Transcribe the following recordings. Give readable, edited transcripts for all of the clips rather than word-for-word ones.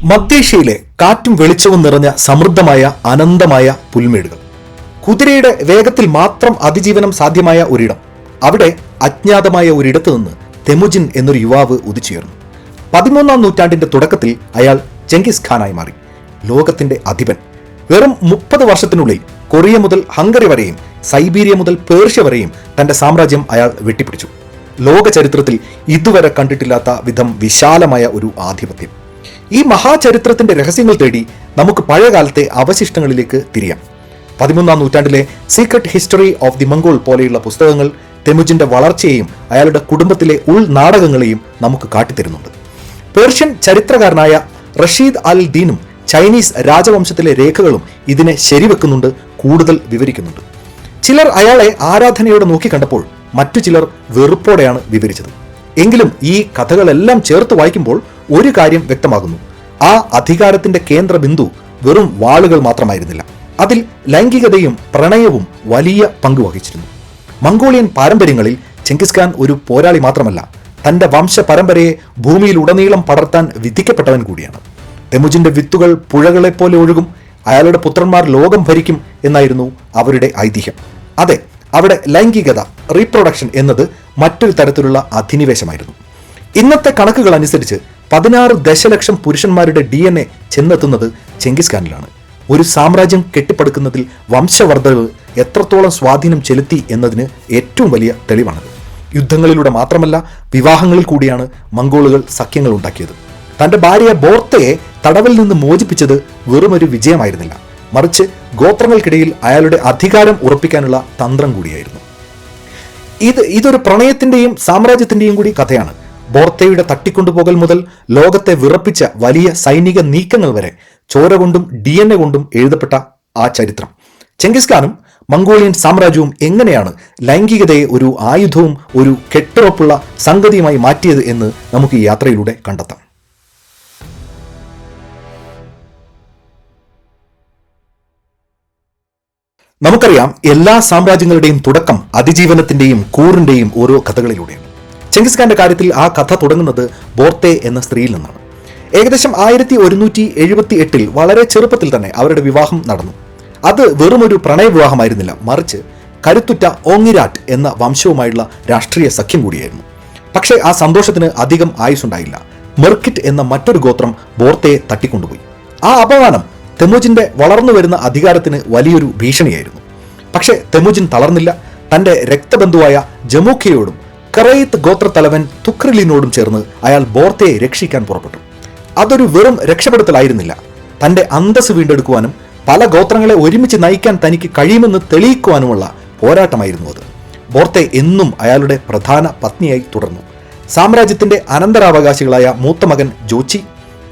മധ്യേഷ്യയിലെ കാറ്റും വെളിച്ചവും നിറഞ്ഞ സമൃദ്ധമായ അനന്തമായ പുൽമേടുകൾ, കുതിരയുടെ വേഗത്തിൽ മാത്രം അതിജീവനം സാധ്യമായ ഒരിടം. അവിടെ അജ്ഞാതമായ ഒരിടത്ത് നിന്ന് തെമുജിൻ എന്നൊരു യുവാവ് ഉദിച്ചുയർന്നു. 13-ാം നൂറ്റാണ്ടിന്റെ തുടക്കത്തിൽ അയാൾ ചെങ്കിസ് ഖാനായി മാറി, ലോകത്തിന്റെ അധിപൻ. വെറും 30 വർഷത്തിനുള്ളിൽ കൊറിയ മുതൽ ഹംഗറി വരെയും സൈബീരിയ മുതൽ പേർഷ്യ വരെയും തന്റെ സാമ്രാജ്യം അയാൾ വെട്ടിപ്പിടിച്ചു. ലോക ചരിത്രത്തിൽ ഇതുവരെ കണ്ടിട്ടില്ലാത്ത വിധം വിശാലമായ ഒരു ആധിപത്യം. ഈ മഹാചരിത്രത്തിന്റെ രഹസ്യങ്ങൾ തേടി നമുക്ക് പഴയകാലത്തെ അവശിഷ്ടങ്ങളിലേക്ക് തിരിയാം. 13-ാം നൂറ്റാണ്ടിലെ secret history of the Mongol പോലെയുള്ള പുസ്തകങ്ങൾ തെമുജിന്റെ വളർച്ചയെയും അയാളുടെ കുടുംബത്തിലെ ഉൾനാടകങ്ങളെയും നമുക്ക് കാട്ടിത്തരുന്നുണ്ട്. പേർഷ്യൻ ചരിത്രകാരനായ റഷീദ് അൽ ദീനും ചൈനീസ് രാജവംശത്തിലെ രേഖകളും ഇതിനെ ശരിവെക്കുന്നുണ്ട്, കൂടുതൽ വിവരിക്കുന്നുണ്ട്. ചിലർ അയാളെ ആരാധനയോടെ നോക്കിക്കണ്ടപ്പോൾ മറ്റു ചിലർ വെറുപ്പോടെയാണ് വിവരിച്ചത്. എങ്കിലും ഈ കഥകളെല്ലാം ചേർത്ത് വായിക്കുമ്പോൾ ഒരു കാര്യം വ്യക്തമാകുന്നു: ആ അധികാരത്തിന്റെ കേന്ദ്ര ബിന്ദു വെറും വാളുകൾ മാത്രമായിരുന്നില്ല. അതിൽ ലൈംഗികതയും പ്രണയവും വലിയ പങ്ക് വഹിച്ചിരുന്നു. മംഗോളിയൻ പാരമ്പര്യങ്ങളിൽ ചെങ്കിസ് ഖാൻ ഒരു പോരാളി മാത്രമല്ല, തന്റെ വംശ പരമ്പരയെ ഭൂമിയിലുടനീളം പടർത്താൻ വിധിക്കപ്പെട്ടവൻ കൂടിയാണ്. തെമുജിന്റെ വിത്തുകൾ പുഴകളെപ്പോലെ ഒഴുകും, അയാളുടെ പുത്രന്മാർ ലോകം ഭരിക്കും എന്നായിരുന്നു അവരുടെ ഐതിഹ്യം. അതെ, അവിടെ ലൈംഗികത, റീപ്രൊഡക്ഷൻ എന്നത് മറ്റൊരു തരത്തിലുള്ള അധിനിവേശമായിരുന്നു. ഇന്നത്തെ കണക്കുകൾ അനുസരിച്ച് 16 ദശലക്ഷം പുരുഷന്മാരുടെ DNA ചെന്നെത്തുന്നത് ചെങ്കിസ് ഖാനിലാണ്. ഒരു സാമ്രാജ്യം കെട്ടിപ്പടുക്കുന്നതിൽ വംശവർദ്ധനവ് എത്രത്തോളം സ്വാധീനം ചെലുത്തി എന്നതിന് ഏറ്റവും വലിയ തെളിവാണത്. യുദ്ധങ്ങളിലൂടെ മാത്രമല്ല, വിവാഹങ്ങളിൽ കൂടിയാണ് മംഗോളുകൾ സഖ്യങ്ങൾ ഉണ്ടാക്കിയത്. തന്റെ ഭാര്യ ബോർത്തയെ തടവിൽ നിന്ന് മോചിപ്പിച്ചത് വെറുമൊരു വിജയമായിരുന്നില്ല, മറിച്ച് ഗോത്രങ്ങൾക്കിടയിൽ അയാളുടെ അധികാരം ഉറപ്പിക്കാനുള്ള തന്ത്രം കൂടിയായിരുന്നു. ഇതൊരു പ്രണയത്തിന്റെയും സാമ്രാജ്യത്തിന്റെയും കൂടി കഥയാണ്. ബോർത്തയുടെ തട്ടിക്കൊണ്ടുപോകൽ മുതൽ ലോകത്തെ വിറപ്പിച്ച വലിയ സൈനിക നീക്കങ്ങൾ വരെ ചോര കൊണ്ടും DNA കൊണ്ടും എഴുതപ്പെട്ട ആ ചരിത്രം. ചെങ്കിസ് ഖാനും മംഗോളിയൻ സാമ്രാജ്യവും എങ്ങനെയാണ് ലൈംഗികതയെ ഒരു ആയുധവും ഒരു കെട്ടുറപ്പുള്ള സംഗതിയുമായി മാറ്റിയത് എന്ന് നമുക്ക് ഈ യാത്രയിലൂടെ കണ്ടെത്താം. നമുക്കറിയാം, എല്ലാ സാമ്രാജ്യങ്ങളുടെയും തുടക്കം അതിജീവനത്തിന്റെയും കൂറിന്റെയും ഓരോ കഥകളിലൂടെയാണ്. ചെങ്കിസ് ഖാന്റെ കാര്യത്തിൽ ആ കഥ തുടങ്ങുന്നത് ബോർത്തെ എന്ന സ്ത്രീയിൽ നിന്നാണ്. ഏകദേശം 1178 വളരെ ചെറുപ്പത്തിൽ തന്നെ അവരുടെ വിവാഹം നടന്നു. അത് വെറുമൊരു പ്രണയവിവാഹമായിരുന്നില്ല, മറിച്ച് കരുത്തുറ്റ ഓങ്ങിരാറ്റ് എന്ന വംശവുമായുള്ള രാഷ്ട്രീയ സഖ്യം കൂടിയായിരുന്നു. പക്ഷേ ആ സന്തോഷത്തിന് അധികം ആയുസ്സുണ്ടായില്ല. മെർക്കിറ്റ് എന്ന മറ്റൊരു ഗോത്രം ബോർത്തയെ തട്ടിക്കൊണ്ടുപോയി. ആ അപമാനം തെമുജിന്റെ വളർന്നു വരുന്ന അധികാരത്തിന് വലിയൊരു ഭീഷണിയായിരുന്നു. പക്ഷേ തെമുജിൻ തളർന്നില്ല. തന്റെ രക്തബന്ധുവായ ജമൂഖയോടും കറയിത്ത് ഗോത്രത്തലവൻ തുക്രിലിനോടും ചേർന്ന് അയാൾ ബോർത്തയെ രക്ഷിക്കാൻ പുറപ്പെട്ടു. അതൊരു വെറും രക്ഷപ്പെടുത്തലായിരുന്നില്ല, തന്റെ അന്തസ് വീണ്ടെടുക്കുവാനും പല ഗോത്രങ്ങളെ ഒരുമിച്ച് നയിക്കാൻ തനിക്ക് കഴിയുമെന്ന് തെളിയിക്കുവാനുമുള്ള പോരാട്ടമായിരുന്നു അത്. ബോർത്തെ എന്നും അയാളുടെ പ്രധാന പത്നിയായി തുടർന്നു. സാമ്രാജ്യത്തിന്റെ അനന്തരാവകാശികളായ മൂത്ത മകൻ ജോച്ചി,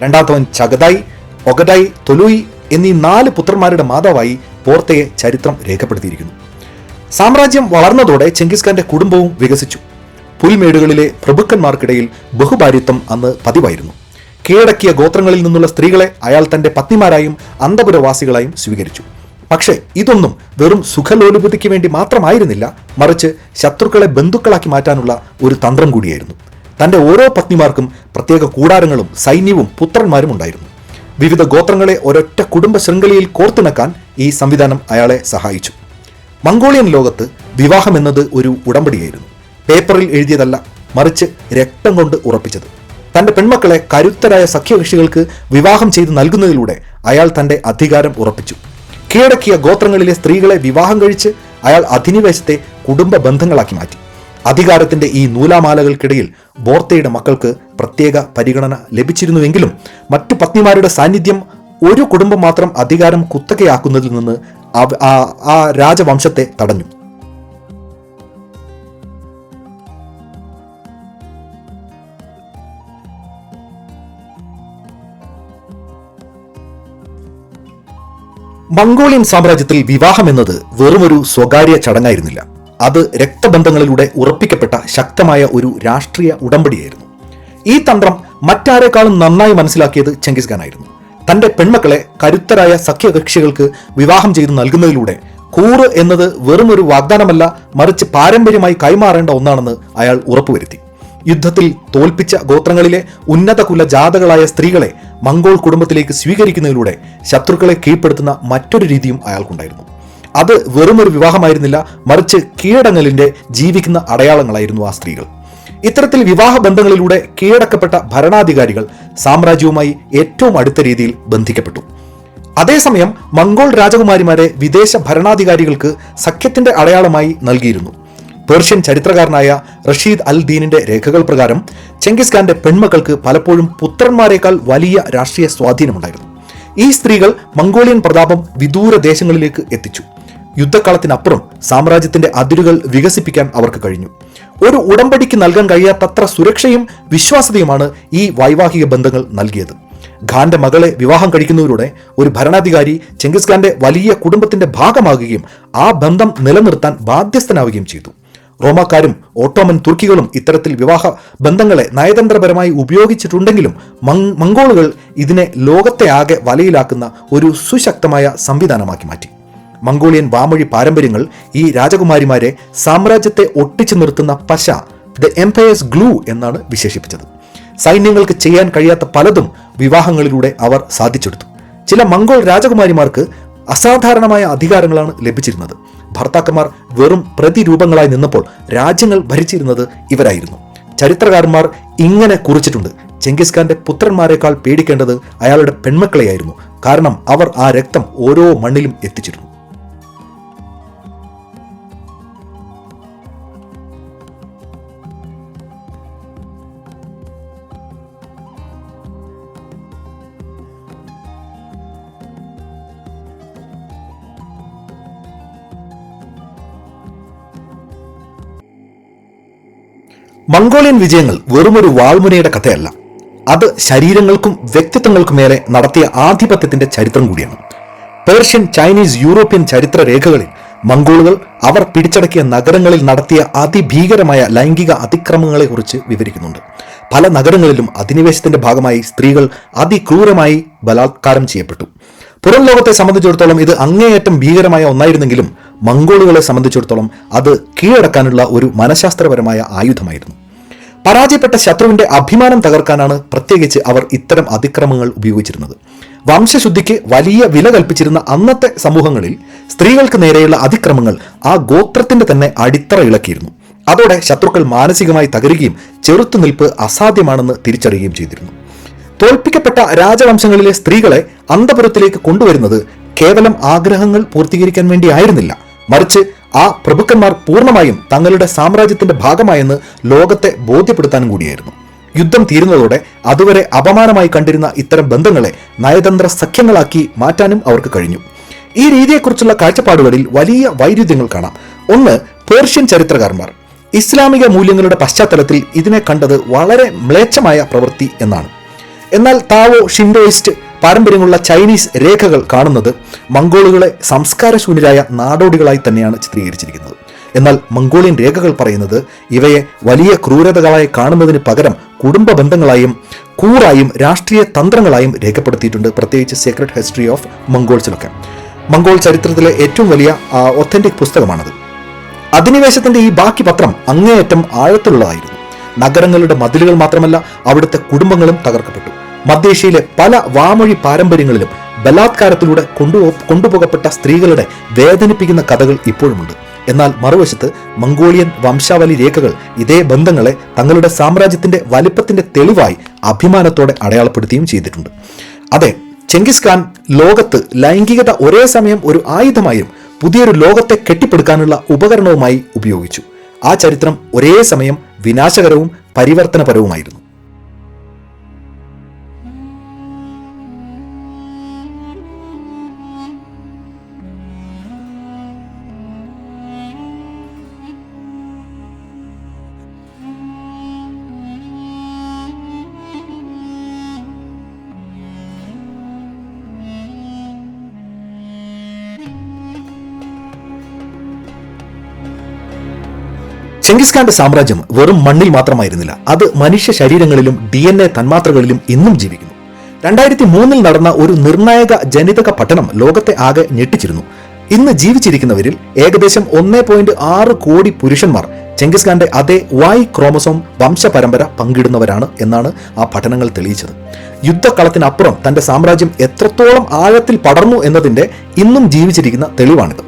രണ്ടാമത്തവൻ ചഗതായി, ഒഗഡായി, തൊലൂയി എന്നീ 4 പുത്രന്മാരുടെ മാതാവായി ബോർത്തയെ ചരിത്രം രേഖപ്പെടുത്തിയിരിക്കുന്നു. സാമ്രാജ്യം വളർന്നതോടെ ചെങ്കിസ് ഖാന്റെ കുടുംബവും വികസിച്ചു. പുൽമേടുകളിലെ പ്രഭുക്കന്മാർക്കിടയിൽ ബഹുഭാര്യത്വം അന്ന് പതിവായിരുന്നു. കീഴടക്കിയ ഗോത്രങ്ങളിൽ നിന്നുള്ള സ്ത്രീകളെ അയാൾ തന്റെ പത്നിമാരായും അന്തപുരവാസികളായും സ്വീകരിച്ചു. പക്ഷേ ഇതൊന്നും വെറും സുഖലോലുപതയ്ക്ക് വേണ്ടി മാത്രമായിരുന്നില്ല, മറിച്ച് ശത്രുക്കളെ ബന്ധുക്കളാക്കി മാറ്റാനുള്ള ഒരു തന്ത്രം കൂടിയായിരുന്നു. തന്റെ ഓരോ പത്നിമാർക്കും പ്രത്യേക കൂടാരങ്ങളും സൈന്യവും പുത്രന്മാരും ഉണ്ടായിരുന്നു. വിവിധ ഗോത്രങ്ങളെ ഒരൊറ്റ കുടുംബ ശൃംഖലയിൽ കോർത്തിണക്കാൻ ഈ സംവിധാനം അയാളെ സഹായിച്ചു. മംഗോളിയൻ ലോകത്ത് വിവാഹം എന്നത് ഒരു ഉടമ്പടിയായിരുന്നു. പേപ്പറിൽ എഴുതിയതല്ല, മറിച്ച് രക്തം കൊണ്ട് ഉറപ്പിച്ചത്. തന്റെ പെൺമക്കളെ കരുത്തരായ സഖ്യകക്ഷികൾക്ക് വിവാഹം ചെയ്ത് നൽകുന്നതിലൂടെ അയാൾ തന്റെ അധികാരം ഉറപ്പിച്ചു. കീഴടക്കിയ ഗോത്രങ്ങളിലെ സ്ത്രീകളെ വിവാഹം കഴിച്ച് അയാൾ അധിനിവേശത്തെ കുടുംബ ബന്ധങ്ങളാക്കി മാറ്റി. അധികാരത്തിന്റെ ഈ നൂലാമാലകൾക്കിടയിൽ ബോർത്തയുടെ മക്കൾക്ക് പ്രത്യേക പരിഗണന ലഭിച്ചിരുന്നുവെങ്കിലും മറ്റു പത്നിമാരുടെ സാന്നിധ്യം ഒരു കുടുംബം മാത്രം അധികാരം കുത്തകയാക്കുന്നതിൽ നിന്ന് ആ രാജവംശത്തെ തടഞ്ഞു. മംഗോളിയൻ സാമ്രാജ്യത്തിൽ വിവാഹം എന്നത് വെറുമൊരു സ്വകാര്യ ചടങ്ങായിരുന്നില്ല. അത് രക്തബന്ധങ്ങളിലൂടെ ഉറപ്പിക്കപ്പെട്ട ശക്തമായ ഒരു രാഷ്ട്രീയ ഉടമ്പടിയായിരുന്നു. ഈ തന്ത്രം മറ്റാരെക്കാളും നന്നായി മനസ്സിലാക്കിയത് ചെങ്കിസ് ഖാൻ ആയിരുന്നു. തന്റെ പെൺമക്കളെ കരുത്തരായ സഖ്യകക്ഷികൾക്ക് വിവാഹം ചെയ്തു നൽകുന്നതിലൂടെ കൂറ് എന്നത് വെറുമൊരു വാഗ്ദാനമല്ല, മറിച്ച് പാരമ്പര്യമായി കൈമാറേണ്ട ഒന്നാണെന്ന് അയാൾ ഉറപ്പുവരുത്തി. യുദ്ധത്തിൽ തോൽപ്പിച്ച ഗോത്രങ്ങളിലെ ഉന്നത കുല ജാതകളായ സ്ത്രീകളെ മംഗോൾ കുടുംബത്തിലേക്ക് സ്വീകരിക്കുന്നതിലൂടെ ശത്രുക്കളെ കീഴ്പ്പെടുത്തുന്ന മറ്റൊരു രീതിയും അയാൾക്കുണ്ടായിരുന്നു. അത് വെറുമൊരു വിവാഹമായിരുന്നില്ല, മറിച്ച് കീഴടങ്ങലിന്റെ ജീവിക്കുന്ന അടയാളങ്ങളായിരുന്നു ആ സ്ത്രീകൾ. ഇത്തരത്തിൽ വിവാഹ ബന്ധങ്ങളിലൂടെ കീഴടക്കപ്പെട്ട ഭരണാധികാരികൾ സാമ്രാജ്യവുമായി ഏറ്റവും അടുത്ത രീതിയിൽ ബന്ധിക്കപ്പെട്ടു. അതേസമയം മംഗോൾ രാജകുമാരിമാരെ വിദേശ ഭരണാധികാരികൾക്ക് സഖ്യത്തിന്റെ അടയാളമായി നൽകിയിരുന്നു. പേർഷ്യൻ ചരിത്രകാരനായ റഷീദ് അൽ ദീനിന്റെ രേഖകൾ പ്രകാരം ചെങ്കിസ് ഖാന്റെ പെൺമക്കൾക്ക് പലപ്പോഴും പുത്രന്മാരെക്കാൾ വലിയ രാഷ്ട്രീയ സ്വാധീനമുണ്ടായിരുന്നു. ഈ സ്ത്രീകൾ മംഗോളിയൻ പ്രതാപം വിദൂര ദേശങ്ങളിലേക്ക് എത്തിച്ചു. യുദ്ധക്കളത്തിനപ്പുറം സാമ്രാജ്യത്തിന്റെ അതിരുകൾ വികസിപ്പിക്കാൻ അവർക്ക് കഴിഞ്ഞു. ഒരു ഉടമ്പടിക്ക് നൽകാൻ കഴിയാത്തത്ര സുരക്ഷയും വിശ്വാസ്യതയുമാണ് ഈ വൈവാഹിക ബന്ധങ്ങൾ നൽകിയത്. ഖാന്റെ മകളെ വിവാഹം കഴിക്കുന്നതിലൂടെ ഒരു ഭരണാധികാരി ചെങ്കിസ് ഖാന്റെ വലിയ കുടുംബത്തിന്റെ ഭാഗമാകുകയും ആ ബന്ധം നിലനിർത്താൻ ബാധ്യസ്ഥനാവുകയും ചെയ്തു. റോമാക്കാരും ഓട്ടോമൻ തുർക്കികളും ഇത്തരത്തിൽ വിവാഹ ബന്ധങ്ങളെ നയതന്ത്രപരമായി ഉപയോഗിച്ചിട്ടുണ്ടെങ്കിലും മംഗോളുകൾ ഇതിനെ ലോകത്തെ ആകെ വലയിലാക്കുന്ന ഒരു സുശക്തമായ സംവിധാനമാക്കി മാറ്റി. മംഗോളിയൻ വാമൊഴി പാരമ്പര്യങ്ങൾ ഈ രാജകുമാരിമാരെ സാമ്രാജ്യത്തെ ഒട്ടിച്ചു നിർത്തുന്ന പശ, ദ എംപയേഴ്സ് ഗ്ലൂ എന്നാണ് വിശേഷിപ്പിച്ചത്. സൈന്യങ്ങൾക്ക് ചെയ്യാൻ കഴിയാത്ത പലതും വിവാഹങ്ങളിലൂടെ അവർ സാധിച്ചെടുത്തു. ചില മംഗോൾ രാജകുമാരിമാർക്ക് അസാധാരണമായ അധികാരങ്ങളാണ് ലഭിച്ചിരുന്നത്. ഭർത്താക്കന്മാർ വെറും പ്രതിരൂപങ്ങളായി നിന്നപ്പോൾ രാജ്യങ്ങൾ ഭരിച്ചിരുന്നത് ഇവരായിരുന്നു. ചരിത്രകാരന്മാർ ഇങ്ങനെ കുറിച്ചിട്ടുണ്ട്: ചെങ്കിസ് ഖാന്റെ പുത്രന്മാരെക്കാൾ പേടിക്കേണ്ടത് അയാളുടെ പെൺമക്കളെയായിരുന്നു, കാരണം അവർ ആ രക്തം ഓരോ മണ്ണിലും എത്തിച്ചിരുന്നു. മംഗോളിയൻ വിജയങ്ങൾ വെറുമൊരു വാൾമുനയുടെ കഥയല്ല, അത് ശരീരങ്ങൾക്കും വ്യക്തിത്വങ്ങൾക്കും മേലെ നടത്തിയ ആധിപത്യത്തിന്റെ ചരിത്രം കൂടിയാണ്. പേർഷ്യൻ, ചൈനീസ്, യൂറോപ്യൻ ചരിത്ര രേഖകളിൽ മംഗോളുകൾ അവർ പിടിച്ചടക്കിയ നഗരങ്ങളിൽ നടത്തിയ അതിഭീകരമായ ലൈംഗിക അതിക്രമങ്ങളെക്കുറിച്ച് വിവരിക്കുന്നുണ്ട്. പല നഗരങ്ങളിലും അധിനിവേശത്തിന്റെ ഭാഗമായി സ്ത്രീകൾ അതിക്രൂരമായി ബലാത്കാരം ചെയ്യപ്പെട്ടു. പുറം ലോകത്തെ സംബന്ധിച്ചിടത്തോളം ഇത് അങ്ങേയറ്റം ഭീകരമായ ഒന്നായിരുന്നെങ്കിലും മംഗോളുകളെ സംബന്ധിച്ചിടത്തോളം അത് കീഴടക്കാനുള്ള ഒരു മനഃശാസ്ത്രപരമായ ആയുധമായിരുന്നു. പരാജയപ്പെട്ട ശത്രുവിന്റെ അഭിമാനം തകർക്കാനാണ് പ്രത്യേകിച്ച് അവർ ഇത്തരം അതിക്രമങ്ങൾ ഉപയോഗിച്ചിരുന്നത്. വംശശുദ്ധിക്ക് വലിയ വില കൽപ്പിച്ചിരുന്ന അന്നത്തെ സമൂഹങ്ങളിൽ സ്ത്രീകൾക്ക് നേരെയുള്ള അതിക്രമങ്ങൾ ആ ഗോത്രത്തിന്റെ തന്നെ അടിത്തറ ഇളക്കിയിരുന്നു. അതോടെ ശത്രുക്കൾ മാനസികമായി തകരുകയും ചെറുത്തുനിൽപ്പ് അസാധ്യമാണെന്ന് തിരിച്ചറിയുകയും ചെയ്തിരുന്നു. തോൽപ്പിക്കപ്പെട്ട രാജവംശങ്ങളിലെ സ്ത്രീകളെ അന്തപുരത്തിലേക്ക് കൊണ്ടുവരുന്നത് കേവലം ആഗ്രഹങ്ങൾ പൂർത്തീകരിക്കാൻ വേണ്ടി ആയിരുന്നില്ല, മറിച്ച് ആ പ്രഭുക്കന്മാർ പൂർണ്ണമായും തങ്ങളുടെ സാമ്രാജ്യത്തിന്റെ ഭാഗമായെന്ന് ലോകത്തെ ബോധ്യപ്പെടുത്താനും കൂടിയായിരുന്നു. യുദ്ധം തീരുന്നതോടെ അതുവരെ അപമാനമായി കണ്ടിരുന്ന ഇത്തരം ബന്ധങ്ങളെ നയതന്ത്ര സഖ്യങ്ങളാക്കി മാറ്റാനും അവർക്ക് കഴിഞ്ഞു. ഈ രീതിയെക്കുറിച്ചുള്ള കാഴ്ചപ്പാടുകളിൽ വലിയ വൈരുദ്ധ്യങ്ങൾ കാണാം. ഒന്ന്, പേർഷ്യൻ ചരിത്രകാരന്മാർ ഇസ്ലാമിക മൂല്യങ്ങളുടെ പശ്ചാത്തലത്തിൽ ഇതിനെ കണ്ടത് വളരെ മ്ലേച്ഛമായ പ്രവൃത്തി എന്നാണ്. എന്നാൽ താവോ, ഷിൻഡോയിസ്റ്റ് പാരമ്പര്യമുള്ള ചൈനീസ് രേഖകൾ കാണുന്നത് മംഗോളുകളെ സംസ്കാരശൂന്യരായ നാടോടികളായി തന്നെയാണ് ചിത്രീകരിച്ചിരിക്കുന്നത്. എന്നാൽ മംഗോളിയൻ രേഖകൾ പറയുന്നത് ഇവയെ വലിയ ക്രൂരതകളായി കാണുന്നതിന് പകരം കുടുംബ ബന്ധങ്ങളായും കൂറായും രാഷ്ട്രീയ തന്ത്രങ്ങളായും രേഖപ്പെടുത്തിയിട്ടുണ്ട്. പ്രത്യേകിച്ച് സീക്രട്ട് ഹിസ്റ്ററി ഓഫ് മംഗോൾസിലൊക്കെ. മംഗോൾ ചരിത്രത്തിലെ ഏറ്റവും വലിയ ഒത്തന്റിക് പുസ്തകമാണത്. അധിനിവേശത്തിന്റെ ഈ ബാക്കി പത്രം അങ്ങേയറ്റം ആഴത്തിലുള്ളതായിരുന്നു. നഗരങ്ങളുടെ മതിലുകൾ മാത്രമല്ല, അവിടുത്തെ കുടുംബങ്ങളും തകർക്കപ്പെട്ടു. മധ്യേഷ്യയിലെ പല വാമൊഴി പാരമ്പര്യങ്ങളിലും ബലാത്കാരത്തിലൂടെ കൊണ്ടുപോകപ്പെട്ട സ്ത്രീകളുടെ വേദനിപ്പിക്കുന്ന കഥകൾ ഇപ്പോഴുമുണ്ട്. എന്നാൽ മറുവശത്ത് മംഗോളിയൻ വംശാവലി രേഖകൾ ഇതേ ബന്ധങ്ങളെ തങ്ങളുടെ സാമ്രാജ്യത്തിന്റെ വലിപ്പത്തിന്റെ തെളിവായി അഭിമാനത്തോടെ അടയാളപ്പെടുത്തുകയും ചെയ്തിട്ടുണ്ട്. അതെ, ചെങ്കിസ് ഖാൻ ലോകത്ത് ലൈംഗികത ഒരേ സമയം ഒരു ആയുധമായും പുതിയൊരു ലോകത്തെ കെട്ടിപ്പടുക്കാനുള്ള ഉപകരണവുമായി ഉപയോഗിച്ചു. ആ ചരിത്രം ഒരേ സമയം വിനാശകരവും പരിവർത്തനപരവുമായിരുന്നു. ചെങ്കിസ് ഖാന്റെ സാമ്രാജ്യം വെറും മണ്ണിൽ മാത്രമായിരുന്നില്ല, അത് മനുഷ്യ ശരീരങ്ങളിലും DNA തന്മാത്രകളിലും ഇന്നും ജീവിക്കുന്നു. 2003 നടന്ന ഒരു നിർണായക ജനിതക പഠനം ലോകത്തെ ആകെ ഞെട്ടിച്ചിരുന്നു. ഇന്ന് ജീവിച്ചിരിക്കുന്നവരിൽ ഏകദേശം 1.6 കോടി പുരുഷന്മാർ ചെങ്കിസ് ഖാന്റെ അതേ Y ക്രോമസോം വംശപരമ്പര പങ്കിടുന്നവരാണ് എന്നാണ് ആ പഠനങ്ങൾ തെളിയിച്ചത്. യുദ്ധക്കളത്തിനപ്പുറം തന്റെ സാമ്രാജ്യം എത്രത്തോളം ആഴത്തിൽ പടർന്നു എന്നതിന്റെ ഇന്നും ജീവിച്ചിരിക്കുന്ന തെളിവാണിത്.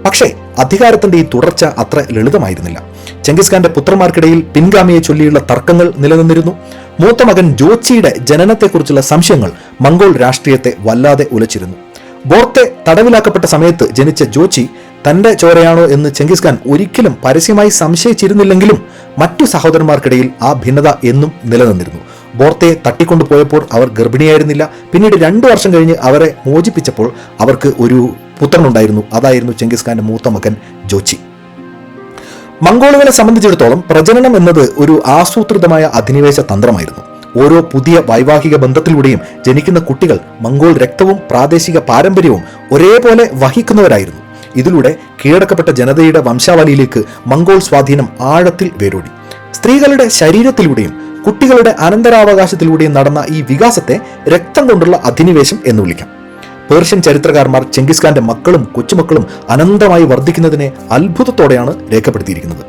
പക്ഷേ അധികാരത്തിന്റെ ഈ തുടർച്ച അത്ര ലളിതമായിരുന്നില്ല. ചെങ്കിസ് ഖാന്റെ പുത്രന്മാർക്കിടയിൽ പിൻഗാമിയെ ചൊല്ലിയുള്ള തർക്കങ്ങൾ നിലനിന്നിരുന്നു. മൂത്ത മകൻ ജോച്ചിയുടെ ജനനത്തെക്കുറിച്ചുള്ള സംശയങ്ങൾ മംഗോൾ രാഷ്ട്രീയത്തെ വല്ലാതെ ഉലച്ചിരുന്നു. ബോർത്തെ തടവിലാക്കപ്പെട്ട സമയത്ത് ജനിച്ച ജോച്ചി തന്റെ ചോരയാണോ എന്ന് ചെങ്കിസ് ഖാൻ ഒരിക്കലും പരസ്യമായി സംശയിച്ചിരുന്നില്ലെങ്കിലും മറ്റു സഹോദരന്മാർക്കിടയിൽ ആ ഭിന്നത എന്നും നിലനിന്നിരുന്നു. ബോർത്തെ തട്ടിക്കൊണ്ടുപോയപ്പോൾ അവർ ഗർഭിണിയായിരുന്നില്ല. പിന്നീട് 2 വർഷം കഴിഞ്ഞ് അവരെ മോചിപ്പിച്ചപ്പോൾ അവർക്ക് ഒരു പുത്രനുണ്ടായിരുന്നു. അതായിരുന്നു ചെങ്കിസ് ഖാന്റെ മൂത്ത മകൻ ജോച്ചി. മംഗോളുകളെ സംബന്ധിച്ചിടത്തോളം പ്രജനനം എന്നത് ഒരു ആസൂത്രിതമായ അധിനിവേശ തന്ത്രമായിരുന്നു. ഓരോ പുതിയ വൈവാഹിക ബന്ധത്തിലൂടെയും ജനിക്കുന്ന കുട്ടികൾ മംഗോൾ രക്തവും പ്രാദേശിക പാരമ്പര്യവും ഒരേപോലെ വഹിക്കുന്നവരായിരുന്നു. ഇതിലൂടെ കീഴടക്കപ്പെട്ട ജനതയുടെ വംശാവലിയിലേക്ക് മംഗോൾ സ്വാധീനം ആഴത്തിൽ വേരോടി. സ്ത്രീകളുടെ ശരീരത്തിലൂടെയും കുട്ടികളുടെ അനന്തരാവകാശത്തിലൂടെയും നടന്ന ഈ വികാസത്തെ രക്തം കൊണ്ടുള്ള അധിനിവേശം എന്ന് വിളിക്കാം. പേർഷ്യൻ ചരിത്രകാരന്മാർ ചെങ്കിസ് ഖാന്റെ മക്കളും കൊച്ചുമക്കളും അനന്തമായി വർദ്ധിക്കുന്നതിനെ അത്ഭുതത്തോടെയാണ് രേഖപ്പെടുത്തിയിരിക്കുന്നത്.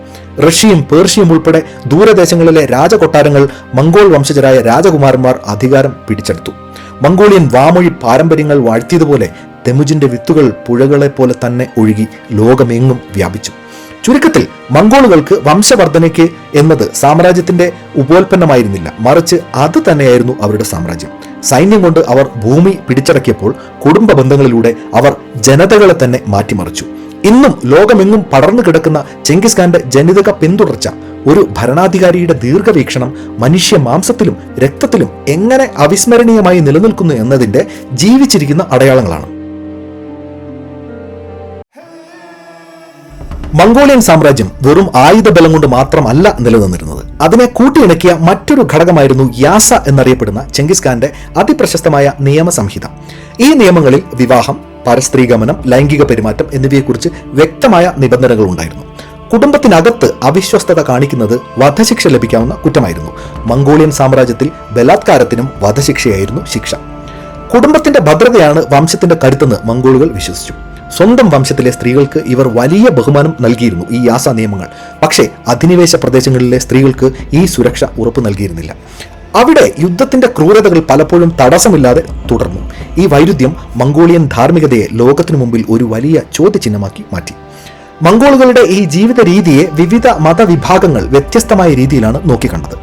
റഷ്യയും പേർഷ്യയും ഉൾപ്പെടെ ദൂരദേശങ്ങളിലെ രാജകൊട്ടാരങ്ങൾ മംഗോൾ വംശജരായ രാജകുമാരന്മാർ അധികാരം പിടിച്ചെടുത്തു. മംഗോളിയൻ വാമൊഴി പാരമ്പര്യങ്ങൾ വാഴ്ത്തിയതുപോലെ തെമുജിന്റെ വിത്തുകൾ പുഴകളെ പോലെ തന്നെ ഒഴുകി ലോകമെങ്ങും വ്യാപിച്ചു. ചുരുക്കത്തിൽ മംഗോളുകൾക്ക് വംശവർദ്ധനയ്ക്ക് എന്നത് സാമ്രാജ്യത്തിന്റെ ഉപോൽപ്പന്നമായിരുന്നില്ല, മറിച്ച് അത് തന്നെയായിരുന്നു അവരുടെ സാമ്രാജ്യം. സൈന്യം കൊണ്ട് അവർ ഭൂമി പിടിച്ചടക്കിയപ്പോൾ കുടുംബ ബന്ധങ്ങളിലൂടെ അവർ ജനതകളെ തന്നെ മാറ്റിമറിച്ചു. ഇന്നും ലോകമെങ്ങും പടർന്നു കിടക്കുന്ന ചെങ്കിസ് ഖാന്റെ ജനിതക പിന്തുടർച്ച, ഒരു ഭരണാധികാരിയുടെ ദീർഘവീക്ഷണം മനുഷ്യ മാംസത്തിലും രക്തത്തിലും എങ്ങനെ അവിസ്മരണീയമായി നിലനിൽക്കുന്നു എന്നതിന്റെ ജീവിച്ചിരിക്കുന്ന അടയാളങ്ങളാണ്. മംഗോളിയൻ സാമ്രാജ്യം വെറും ആയുധബലം കൊണ്ട് മാത്രമല്ല നിലനിന്നിരുന്നത്. അതിനെ കൂട്ടിയിണക്കിയ മറ്റൊരു ഘടകമായിരുന്നു യാസ എന്നറിയപ്പെടുന്ന ചെങ്കിസ് ഖാന്റെ അതിപ്രശസ്തമായ നിയമസംഹിത. ഈ നിയമങ്ങളിൽ വിവാഹം, പരസ്ത്രീഗമനം, ലൈംഗിക പെരുമാറ്റം എന്നിവയെക്കുറിച്ച് വ്യക്തമായ നിബന്ധനകൾ ഉണ്ടായിരുന്നു. കുടുംബത്തിനകത്ത് അവിശ്വസ്തത കാണിക്കുന്നത് വധശിക്ഷ ലഭിക്കാവുന്ന കുറ്റമായിരുന്നു. മംഗോളിയൻ സാമ്രാജ്യത്തിൽ ബലാത്കാരത്തിനും വധശിക്ഷയായിരുന്നു ശിക്ഷ. കുടുംബത്തിന്റെ ഭദ്രതയാണ് വംശത്തിന്റെ കരുത്തെന്ന് മംഗോളുകൾ വിശ്വസിച്ചു. സ്വന്തം വംശത്തിലെ സ്ത്രീകൾക്ക് ഇവർ വലിയ ബഹുമാനം നൽകിയിരുന്നു ഈ യാസ നിയമങ്ങൾ. പക്ഷേ അധിനിവേശ പ്രദേശങ്ങളിലെ സ്ത്രീകൾക്ക് ഈ സുരക്ഷ ഉറപ്പു നൽകിയിരുന്നില്ല. അവിടെ യുദ്ധത്തിന്റെ ക്രൂരതകൾ പലപ്പോഴും തടസ്സമില്ലാതെ തുടർന്നു. ഈ വൈരുദ്ധ്യം മംഗോളിയൻ ധാർമ്മികതയെ ലോകത്തിനു മുമ്പിൽ ഒരു വലിയ ചോദ്യചിഹ്നമാക്കി മാറ്റി. മംഗോളുകളുടെ ഈ ജീവിത രീതിയെ വിവിധ മതവിഭാഗങ്ങൾ വ്യത്യസ്തമായ രീതിയിലാണ് നോക്കിക്കണ്ടത്.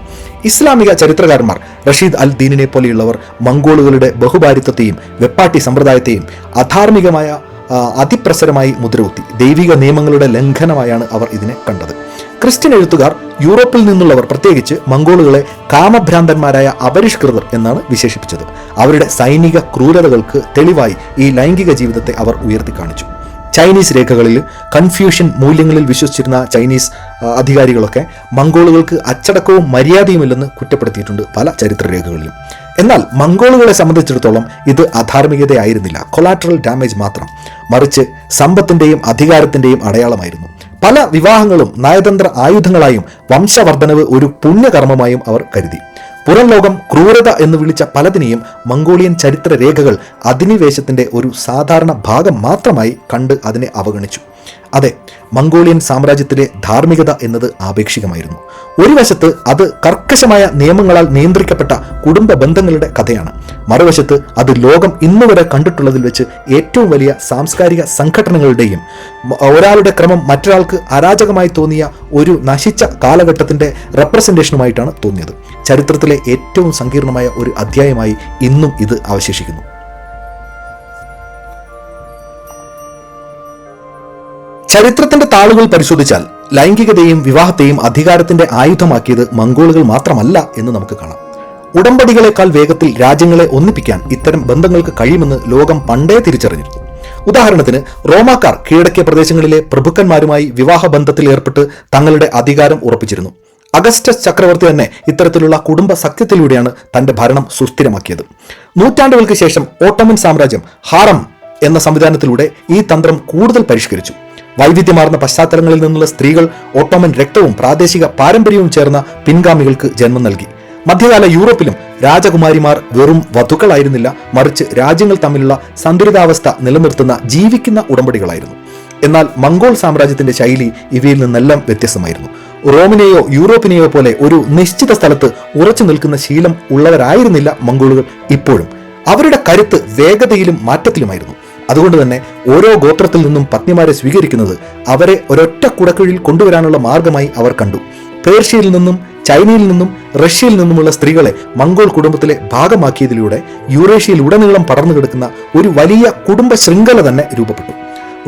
ഇസ്ലാമിക ചരിത്രകാരന്മാർ റഷീദ് അൽ ദീനിനെ പോലെയുള്ളവർ മംഗോളുകളുടെ ബഹുഭാരിത്വത്തെയും വെപ്പാട്ടി സമ്പ്രദായത്തെയും അധാർമികമായ അതിപ്രസരമായി മുദ്രകുത്തി. ദൈവിക നിയമങ്ങളുടെ ലംഘനമായാണ് അവർ ഇതിനെ കണ്ടത്. ക്രിസ്ത്യൻ എഴുത്തുകാർ യൂറോപ്പിൽ നിന്നുള്ളവർ പ്രത്യേകിച്ച് മംഗോളുകളെ കാമഭ്രാന്തന്മാരായ അപരിഷ്കൃതർ എന്നാണ് വിശേഷിപ്പിച്ചത്. അവരുടെ സൈനിക ക്രൂരതകൾക്ക് തെളിവായി ഈ ലൈംഗിക ജീവിതത്തെ അവർ ഉയർത്തിക്കാണിച്ചു. ചൈനീസ് രേഖകളിൽ കൺഫ്യൂഷൻ മൂല്യങ്ങളിൽ വിശ്വസിച്ചിരുന്ന ചൈനീസ് അധികാരികളൊക്കെ മംഗോളുകൾക്ക് അച്ചടക്കവും മര്യാദയുമില്ലെന്ന് കുറ്റപ്പെടുത്തിയിട്ടുണ്ട് പല ചരിത്രരേഖകളിലും. എന്നാൽ മംഗോളുകളെ സംബന്ധിച്ചിടത്തോളം ഇത് അധാർമികതയായിരുന്നില്ല, കൊളാറ്ററൽ ഡാമേജ് മാത്രം, മറിച്ച് സമ്പത്തിന്റെയും അധികാരത്തിന്റെയും അടയാളമായിരുന്നു. പല വിവാഹങ്ങളും നയതന്ത്ര ആയുധങ്ങളായും വംശവർദ്ധനവ് ഒരു പുണ്യകർമ്മമായും അവർ കരുതി. പുറം ലോകം ക്രൂരത എന്ന് വിളിച്ച പലതിനെയും മംഗോളിയൻ ചരിത്ര രേഖകൾ അധിനിവേശത്തിന്റെ ഒരു സാധാരണ ഭാഗം മാത്രമായി കണ്ട് അതിനെ അവഗണിച്ചു. അതെ, മംഗോളിയൻ സാമ്രാജ്യത്തിലെ ധാർമ്മികത എന്നത് ആപേക്ഷികമായിരുന്നു. ഒരു വശത്ത് അത് കർക്കശമായ നിയമങ്ങളാൽ നിയന്ത്രിക്കപ്പെട്ട കുടുംബ ബന്ധങ്ങളുടെ കഥയാണ്. മറുവശത്ത് അത് ലോകം ഇന്നുവരെ കണ്ടിട്ടുള്ളതിൽ വെച്ച് ഏറ്റവും വലിയ സാംസ്കാരിക സംഘടനകളുടെയും ഒരാളുടെ ക്രമം മറ്റൊരാൾക്ക് അരാജകമായി തോന്നിയ ഒരു നശിച്ച കാലഘട്ടത്തിന്റെ റെപ്രസെന്റേഷനുമായിട്ടാണ് തോന്നിയത്. ചരിത്രത്തിലെ ഏറ്റവും സങ്കീർണമായ ഒരു അധ്യായമായി ഇന്നും ഇത് അവശേഷിക്കുന്നു. ചരിത്രത്തിന്റെ താളുകൾ പരിശോധിച്ചാൽ ലൈംഗികതയും വിവാഹത്തെയും അധികാരത്തിന്റെ ആയുധമാക്കിയത് മംഗോളുകൾ മാത്രമല്ല എന്ന് നമുക്ക് കാണാം. ഉടമ്പടികളെക്കാൾ വേഗത്തിൽ രാജ്യങ്ങളെ ഒന്നിപ്പിക്കാൻ ഇത്തരം ബന്ധങ്ങൾക്ക് കഴിയുമെന്ന് ലോകം പണ്ടേ തിരിച്ചറിഞ്ഞിരുന്നു. ഉദാഹരണത്തിന്, റോമാക്കാർ കീഴടക്കിയ പ്രദേശങ്ങളിലെ പ്രഭുക്കന്മാരുമായി വിവാഹ ബന്ധത്തിൽ ഏർപ്പെട്ട് തങ്ങളുടെ അധികാരം ഉറപ്പിച്ചിരുന്നു. അഗസ്റ്റസ് ചക്രവർത്തി തന്നെ ഇത്തരത്തിലുള്ള കുടുംബ സഖ്യത്തിലൂടെയാണ് തന്റെ ഭരണം സുസ്ഥിരമാക്കിയത്. നൂറ്റാണ്ടുകൾക്ക് ശേഷം ഓട്ടോമൻ സാമ്രാജ്യം ഹാറം എന്ന സംവിധാനത്തിലൂടെ ഈ തന്ത്രം കൂടുതൽ പരിഷ്കരിച്ചു. വൈവിധ്യമാർന്ന പശ്ചാത്തലങ്ങളിൽ നിന്നുള്ള സ്ത്രീകൾ ഓട്ടോമൻ രക്തവും പ്രാദേശിക പാരമ്പര്യവും ചേർന്ന പിൻഗാമികൾക്ക് ജന്മം നൽകി. മധ്യകാല യൂറോപ്പിലും രാജകുമാരിമാർ വെറും വധുക്കളായിരുന്നില്ല, മറിച്ച് രാജ്യങ്ങൾ തമ്മിലുള്ള സന്തുലിതാവസ്ഥ നിലനിർത്തുന്ന ജീവിക്കുന്ന ഉടമ്പടികളായിരുന്നു. എന്നാൽ മംഗോൾ സാമ്രാജ്യത്തിന്റെ ശൈലി ഇവയിൽ നിന്നെല്ലാം വ്യത്യസ്തമായിരുന്നു. റോമിനെയോ യൂറോപ്പിനെയോ പോലെ ഒരു നിശ്ചിത സ്ഥലത്ത് ഉറച്ചു നിൽക്കുന്ന ശീലം ഉള്ളവരായിരുന്നില്ല മംഗോളുകൾ. ഇപ്പോഴും അവരുടെ കരുത്ത് വേഗതയിലും മാറ്റത്തിലുമായിരുന്നു. അതുകൊണ്ട് തന്നെ ഓരോ ഗോത്രത്തിൽ നിന്നും പത്നിമാരെ സ്വീകരിക്കുന്നത് അവരെ ഒരൊറ്റ കുടക്കീഴിൽ കൊണ്ടുവരാനുള്ള മാർഗമായി അവർ കണ്ടു. പേർഷ്യയിൽ നിന്നും ചൈനയിൽ നിന്നും റഷ്യയിൽ നിന്നുമുള്ള സ്ത്രീകളെ മംഗോൾ കുടുംബത്തിലെ ഭാഗമാക്കിയതിലൂടെ യൂറേഷ്യയിൽ ഉടനീളം പടർന്നു കിടക്കുന്ന ഒരു വലിയ കുടുംബ ശൃംഖല തന്നെ രൂപപ്പെട്ടു.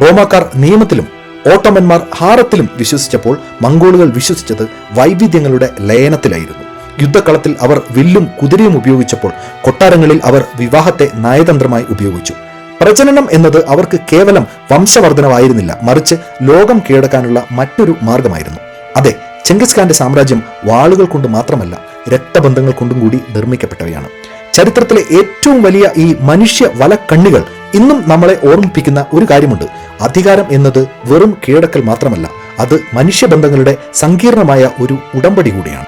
റോമാക്കാർ നിയമത്തിലും ഓട്ടോമന്മാർ ഹാരത്തിലും വിശ്വസിച്ചപ്പോൾ മംഗോളുകൾ വിശ്വസിച്ചത് വൈവിധ്യങ്ങളുടെ ലയനത്തിലായിരുന്നു. യുദ്ധക്കളത്തിൽ അവർ വില്ലും കുതിരയും ഉപയോഗിച്ചപ്പോൾ കൊട്ടാരങ്ങളിൽ അവർ വിവാഹത്തെ നയതന്ത്രമായി ഉപയോഗിച്ചു. പ്രജനനം എന്നത് അവർക്ക് കേവലം വംശവർദ്ധനവായിരുന്നില്ല, മറിച്ച് ലോകം കീഴടക്കാനുള്ള മറ്റൊരു മാർഗമായിരുന്നു. അതെ, ചെങ്കിസ് ഖാന്റെ സാമ്രാജ്യം വാളുകൾ കൊണ്ട് മാത്രമല്ല, രക്തബന്ധങ്ങൾ കൊണ്ടും കൂടി നിർമ്മിക്കപ്പെട്ടവയാണ്. ചരിത്രത്തിലെ ഏറ്റവും വലിയ ഈ മനുഷ്യ വലക്കണ്ണികൾ ഇന്നും നമ്മളെ ഓർമ്മിപ്പിക്കുന്ന ഒരു കാര്യമുണ്ട്. അധികാരം എന്നത് വെറും കീഴടക്കൽ മാത്രമല്ല, അത് മനുഷ്യബന്ധങ്ങളുടെ സങ്കീർണമായ ഒരു ഉടമ്പടി കൂടിയാണ്.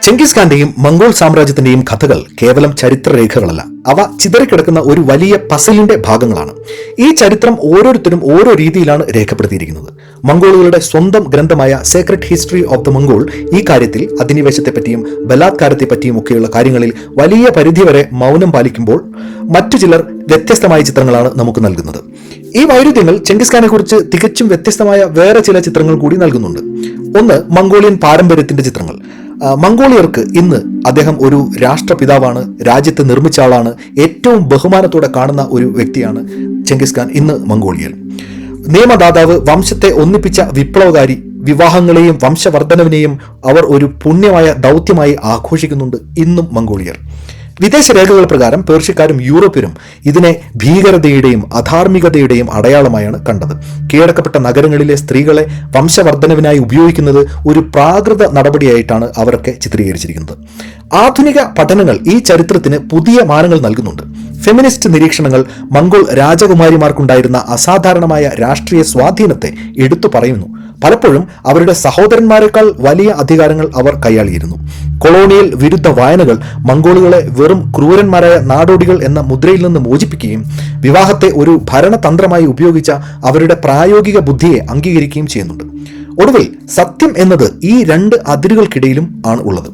ചെങ്കിസ് ഖാന്റെയും മംഗോൾ സാമ്രാജ്യത്തിന്റെയും കഥകൾ കേവലം ചരിത്രരേഖകളല്ല, അവ ചിതറിക്കിടക്കുന്ന ഒരു വലിയ പസിലിന്റെ ഭാഗങ്ങളാണ്. ഈ ചരിത്രം ഓരോരുത്തരും ഓരോ രീതിയിലാണ് രേഖപ്പെടുത്തിയിരിക്കുന്നത്. മംഗോളുകളുടെ സ്വന്തം ഗ്രന്ഥമായ secret history of the Mongol ഈ കാര്യത്തിൽ അധിനിവേശത്തെപ്പറ്റിയും ബലാത്കാരത്തെപ്പറ്റിയും ഒക്കെയുള്ള കാര്യങ്ങളിൽ വലിയ പരിധിവരെ മൗനം പാലിക്കുമ്പോൾ മറ്റു ചിലർ വ്യത്യസ്തമായ ചിത്രങ്ങളാണ് നമുക്ക് നൽകുന്നത്. ഈ വൈരുദ്ധ്യങ്ങൾ ചെങ്കിസ് ഖാനെ കുറിച്ച് തികച്ചും വ്യത്യസ്തമായ വേറെ ചില ചിത്രങ്ങൾ കൂടി നൽകുന്നുണ്ട്. ഒന്ന്, മംഗോളിയൻ പാരമ്പര്യത്തിന്റെ ചിത്രങ്ങൾ. മംഗോളിയർക്ക് ഇന്ന് അദ്ദേഹം ഒരു രാഷ്ട്രപിതാവാണ്, രാജ്യത്ത് നിർമ്മിച്ച ആളാണ്, ഏറ്റവും ബഹുമാനത്തോടെ കാണുന്ന ഒരു വ്യക്തിയാണ് ചെങ്കിസ് ഖാൻ ഇന്ന് മംഗോളിയൻ. നിയമദാതാവ്, വംശത്തെ ഒന്നിപ്പിച്ച വിപ്ലവകാരി, വിവാഹങ്ങളെയും വംശവർദ്ധനവിനെയും അവർ ഒരു പുണ്യമായ ദൗത്യമായി ആഘോഷിക്കുന്നുണ്ട് ഇന്നും മംഗോളിയർ. വിദേശ രേഖകൾ പ്രകാരം പേർഷ്യക്കാരും യൂറോപ്യരും ഇതിനെ ഭീകരതയുടെയും അധാർമികതയുടെയും അടയാളമായാണ് കണ്ടത്. കീഴടക്കപ്പെട്ട നഗരങ്ങളിലെ സ്ത്രീകളെ വംശവർദ്ധനവിനായി ഉപയോഗിക്കുന്നത് ഒരു പ്രാകൃത നടപടിയായിട്ടാണ് അവരൊക്കെ ചിത്രീകരിച്ചിരിക്കുന്നത്. ആധുനിക പഠനങ്ങൾ ഈ ചരിത്രത്തിന് പുതിയ മാനങ്ങൾ നൽകുന്നുണ്ട്. ഫെമിനിസ്റ്റ് നിരീക്ഷണങ്ങൾ മംഗോൾ രാജകുമാരിമാർക്കുണ്ടായിരുന്ന അസാധാരണമായ രാഷ്ട്രീയ സ്വാധീനത്തെ എടുത്തു പറയുന്നു. പലപ്പോഴും അവരുടെ സഹോദരന്മാരെക്കാൾ വലിയ അധികാരങ്ങൾ അവർ കൈയാളിയിരുന്നു. കൊളോണിയൽ വിരുദ്ധ വായനകൾ മംഗോളുകളെ വെറും ക്രൂരന്മാരായ നാടോടികൾ എന്ന മുദ്രയിൽ നിന്ന് മോചിപ്പിക്കുകയും വിവാഹത്തെ ഒരു ഭരണതന്ത്രമായി ഉപയോഗിച്ച അവരുടെ പ്രായോഗിക ബുദ്ധിയെ അംഗീകരിക്കുകയും ചെയ്യുന്നുണ്ട്. ഒടുവിൽ സത്യം എന്നത് ഈ രണ്ട് അതിരുകൾക്കിടയിലും ആണ് ഉള്ളത്.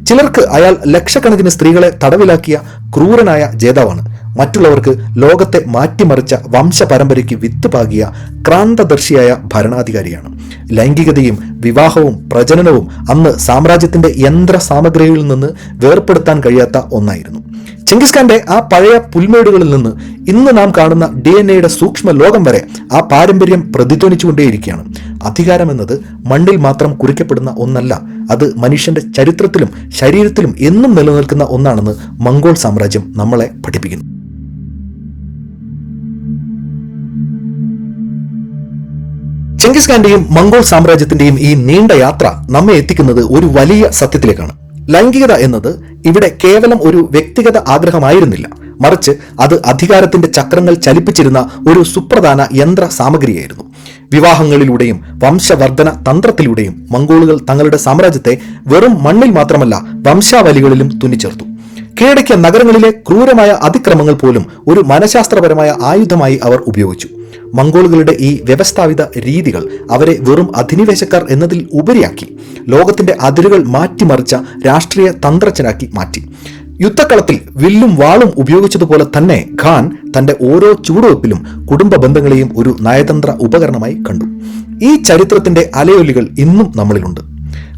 ചിലർക്ക് അയാൾ ലക്ഷക്കണക്കിന് സ്ത്രീകളെ തടവിലാക്കിയ ക്രൂരനായ ജേതാവാണ്. മറ്റുള്ളവർക്ക് ലോകത്തെ മാറ്റിമറിച്ച വംശപരമ്പരയ്ക്ക് വിത്ത് പാകിയ ക്രാന്തദർശിയായ ഭരണാധികാരിയാണ്. ലൈംഗികതയും വിവാഹവും പ്രജനനവും അന്ന് സാമ്രാജ്യത്തിന്റെ യന്ത്ര സാമഗ്രികളിൽ നിന്ന് വേർപെടുത്താൻ കഴിയാത്ത ഒന്നായിരുന്നു. ചെങ്കിസ് ഖാന്റെ ആ പഴയ പുൽമേടുകളിൽ നിന്ന് ഇന്ന് നാം കാണുന്ന DNA സൂക്ഷ്മ ലോകം വരെ ആ പാരമ്പര്യം പ്രതിധ്വനിച്ചുകൊണ്ടേയിരിക്കുകയാണ്. അധികാരം എന്നത് മണ്ണിൽ മാത്രം കുറിക്കപ്പെടുന്ന ഒന്നല്ല, അത് മനുഷ്യന്റെ ചരിത്രത്തിലും ശരീരത്തിലും എന്നും നിലനിൽക്കുന്ന ഒന്നാണെന്ന് മംഗോൾ സാമ്രാജ്യം നമ്മളെ പഠിപ്പിക്കുന്നു. ചെങ്കിസ് ഖാന്റെയും മംഗോൾ സാമ്രാജ്യത്തിന്റെയും ഈ നീണ്ട യാത്ര നമ്മെ എത്തിക്കുന്നത് ഒരു വലിയ സത്യത്തിലേക്കാണ്. ലൈംഗികത എന്നത് ഇവിടെ കേവലം ഒരു വ്യക്തിഗത ആഗ്രഹമായിരുന്നില്ല, മറിച്ച് അത് അധികാരത്തിന്റെ ചക്രങ്ങൾ ചലിപ്പിച്ചിരുന്ന ഒരു സുപ്രധാന യന്ത്ര സാമഗ്രിയായിരുന്നു. വിവാഹങ്ങളിലൂടെയും വംശവർദ്ധന തന്ത്രത്തിലൂടെയും മംഗോളുകൾ തങ്ങളുടെ സാമ്രാജ്യത്തെ വെറും മണ്ണിൽ മാത്രമല്ല വംശാവലികളിലും തുന്നിച്ചേർത്തു. കീഴടക്കിയ നഗരങ്ങളിലെ ക്രൂരമായ അതിക്രമങ്ങൾ പോലും ഒരു മനഃശാസ്ത്രപരമായ ആയുധമായി അവർ ഉപയോഗിച്ചു. മംഗോളുകളുടെ ഈ വ്യവസ്ഥാപിത രീതികൾ അവരെ വെറും അധിനിവേശക്കാർ എന്നതിൽ ഉപരിയാക്കി ലോകത്തിന്റെ അതിരുകൾ മാറ്റിമറിച്ച രാഷ്ട്രീയ തന്ത്രജ്ഞനാക്കി മാറ്റി. യുദ്ധക്കളത്തിൽ വില്ലും വാളും ഉപയോഗിച്ചതുപോലെ തന്നെ ഖാൻ തന്റെ ഓരോ ചുവടുവെപ്പിലും കുടുംബ ബന്ധങ്ങളെയും ഒരു നയതന്ത്ര ഉപകരണമായി കണ്ടു. ഈ ചരിത്രത്തിന്റെ അലയൊലികൾ ഇന്നും നമ്മളിലുണ്ട്.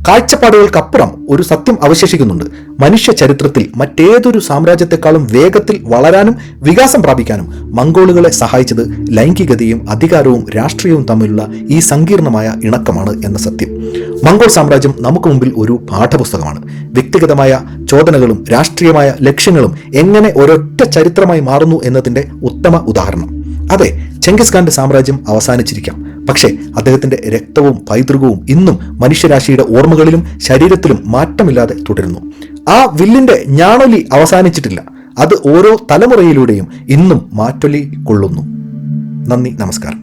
കാഴ്ചപ്പാടുകൾക്കപ്പുറം ഒരു സത്യം അവശേഷിക്കുന്നുണ്ട്. മനുഷ്യ ചരിത്രത്തിൽ മറ്റേതൊരു സാമ്രാജ്യത്തെക്കാളും വേഗത്തിൽ വളരാനും വികാസം പ്രാപിക്കാനും മംഗോളുകളെ സഹായിച്ചത് ലൈംഗികതയും അധികാരവും രാഷ്ട്രീയവും തമ്മിലുള്ള ഈ സങ്കീർണമായ ഇണക്കമാണ് എന്ന സത്യം. മംഗോൾ സാമ്രാജ്യം നമുക്ക് മുമ്പിൽ ഒരു പാഠപുസ്തകമാണ്. വ്യക്തിഗതമായ ചോദനകളും രാഷ്ട്രീയമായ ലക്ഷ്യങ്ങളും എങ്ങനെ ഒരൊറ്റ ചരിത്രമായി മാറുന്നു എന്നതിന്റെ ഉത്തമ ഉദാഹരണം. അതെ, ചെങ്കിസ് ഖാന്റെ സാമ്രാജ്യം അവസാനിച്ചിരിക്കാം, പക്ഷേ അദ്ദേഹത്തിന്റെ രക്തവും പൈതൃകവും ഇന്നും മനുഷ്യരാശിയുടെ ഓർമ്മകളിലും ശരീരത്തിലും മാറ്റമില്ലാതെ തുടരുന്നു. ആ വില്ലിന്റെ ഞാണൊലി അവസാനിച്ചിട്ടില്ല, അത് ഓരോ തലമുറയിലൂടെയും ഇന്നും മാറ്റൊലി കൊള്ളുന്നു. നന്ദി, നമസ്കാരം.